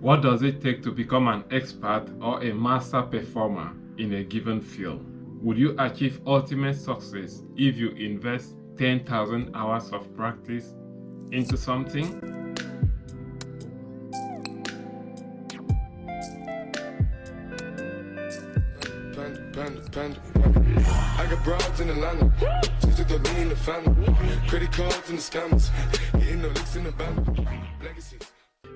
What does it take to become an expert or a master performer in a given field? Would you achieve ultimate success if you invest 10,000 hours of practice into something? I got broads in Atlanta, just took the lean in the family, credit cards and the scammers, hitting the licks in the band, legacies.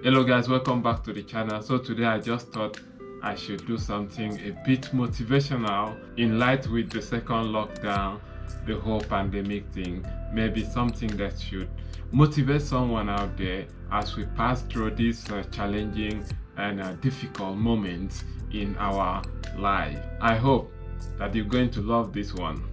Hello guys, welcome back to the channel. So today I just thought I should do something a bit motivational in light with the second lockdown, the whole pandemic thing. Maybe something that should motivate someone out there as we pass through these challenging and difficult moments in our life. I hope that you're going to love this one.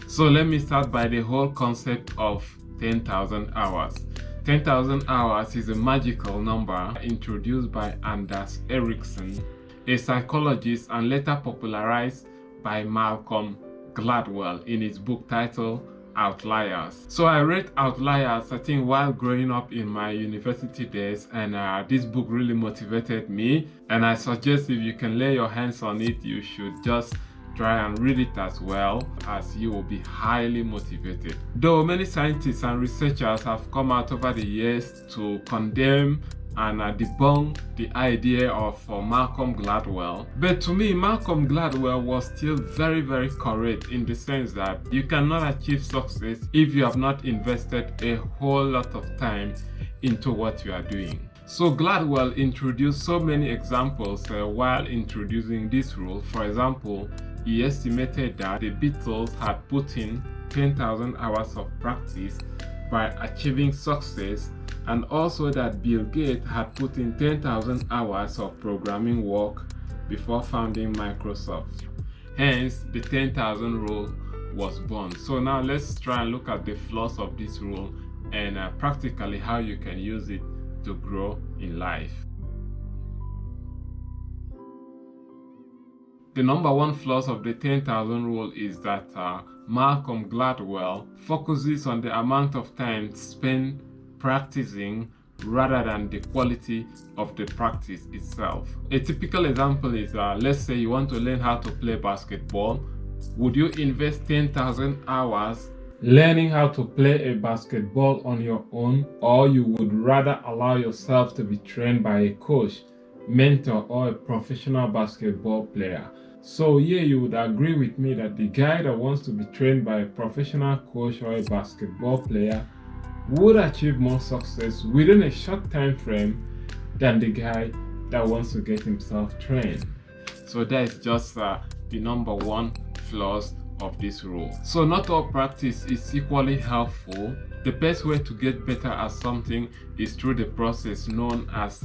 So let me start by the whole concept of 10,000 hours. 10,000 hours is a magical number introduced by Anders Ericsson, a psychologist, and later popularized by Malcolm Gladwell in his book titled Outliers. So I read Outliers, I think, while growing up in my university days, and this book really motivated me, and I suggest if you can lay your hands on it, you should just try and read it as well, as you will be highly motivated. Though many scientists and researchers have come out over the years to condemn and debunk the idea of Malcolm Gladwell, but to me Malcolm Gladwell was still very correct, in the sense that you cannot achieve success if you have not invested a whole lot of time into what you are doing. So Gladwell introduced so many examples while introducing this rule. For example, he estimated that the Beatles had put in 10,000 hours of practice by achieving success, and also that Bill Gates had put in 10,000 hours of programming work before founding Microsoft. Hence, the 10,000 rule was born. So now let's try and look at the flaws of this rule and practically how you can use it to grow in life. The number one flaw of the 10,000 rule is that Malcolm Gladwell focuses on the amount of time spent practicing rather than the quality of the practice itself. A typical example is let's say you want to learn how to play basketball. Would you invest 10,000 hours learning how to play a basketball on your own, or you would rather allow yourself to be trained by a coach, mentor, or a professional basketball player? So yeah, you would agree with me that the guy that wants to be trained by a professional coach or a basketball player would achieve more success within a short time frame than the guy that wants to get himself trained. So that is just the number one flaws of this rule. So not all practice is equally helpful. The best way to get better at something is through the process known as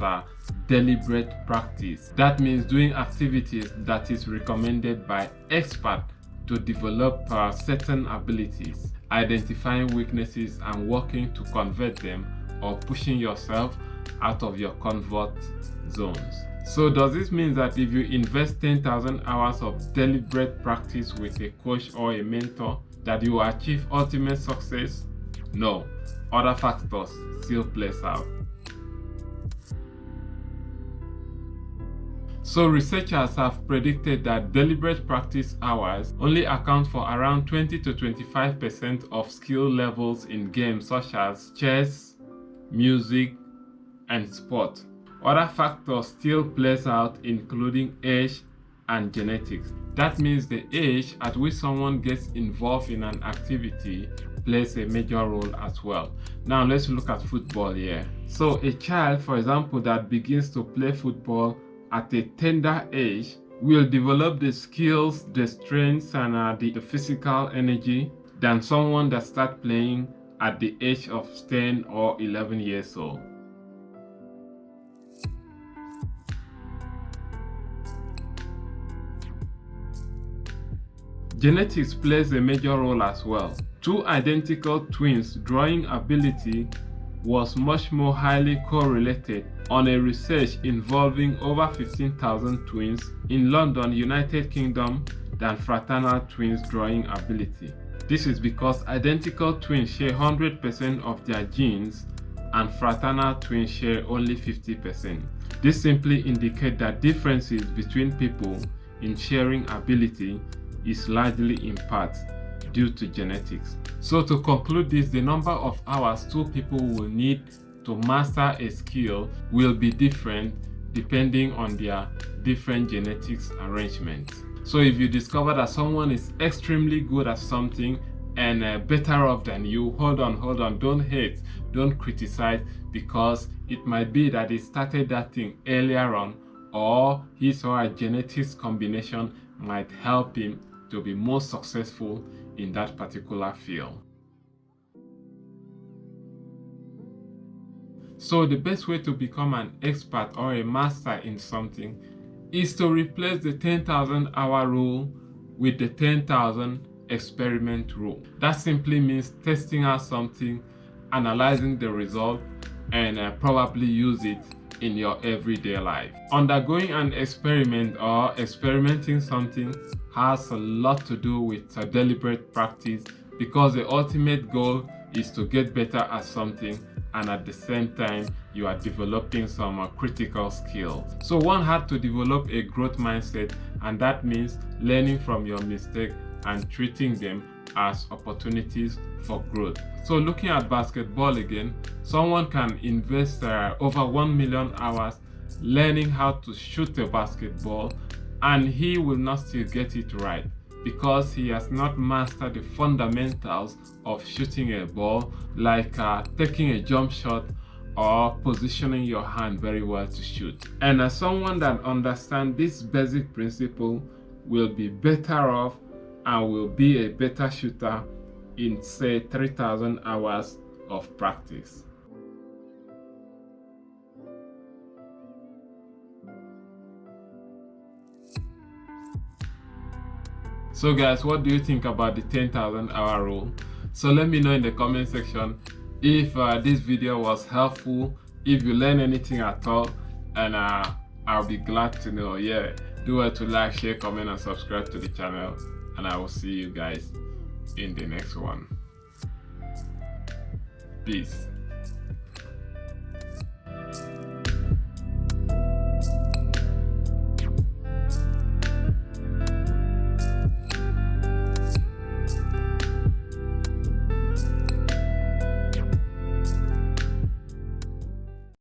deliberate practice. That means doing activities that is recommended by experts to develop certain abilities, identifying weaknesses and working to convert them, or pushing yourself out of your comfort zones. So does this mean that if you invest 10,000 hours of deliberate practice with a coach or a mentor that you will achieve ultimate success? No, other factors still plays out. So researchers have predicted that deliberate practice hours only account for around 20 to 25% of skill levels in games such as chess, music, and sport. Other factors still plays out, including age and genetics. That means the age at which someone gets involved in an activity plays a major role as well. Now let's look at football here. So a child, for example, that begins to play football at a tender age will develop the skills, the strengths, and the physical energy than someone that starts playing at the age of 10 or 11 years old. Genetics plays a major role as well. Two identical twins' drawing ability was much more highly correlated on a research involving over 15,000 twins in London, United Kingdom, than fraternal twins' drawing ability. This is because identical twins share 100% of their genes and fraternal twins share only 50%. This simply indicates that differences between people in sharing ability is largely in part due to genetics. So to conclude this, the number of hours two people will need to master a skill will be different depending on their different genetics arrangements. So if you discover that someone is extremely good at something and better off than you, hold on, don't hate, don't criticize, because it might be that he started that thing earlier on, or his or her genetics combination might help him to be more successful in that particular field. So the best way to become an expert or a master in something is to replace the 10,000 hour rule with the 10,000 experiment rule. That simply means testing out something, analyzing the result, and probably use it in your everyday life. Undergoing an experiment or experimenting something has a lot to do with deliberate practice, because the ultimate goal is to get better at something, and at the same time you are developing some critical skills. So one had to develop a growth mindset, and that means learning from your mistakes and treating them as opportunities for growth. So looking at basketball again, someone can invest over 1 million hours learning how to shoot a basketball, and he will not still get it right because he has not mastered the fundamentals of shooting a ball, like taking a jump shot or positioning your hand very well to shoot. And as someone that understands this basic principle will be better off and will be a better shooter in, say, 3,000 hours of practice. So guys, what do you think about the 10,000 hour rule? So let me know in the comment section if this video was helpful, if you learned anything at all, and I'll be glad to know. Yeah, do well to like, share, comment, and subscribe to the channel, and I will see you guys in the next one. Peace.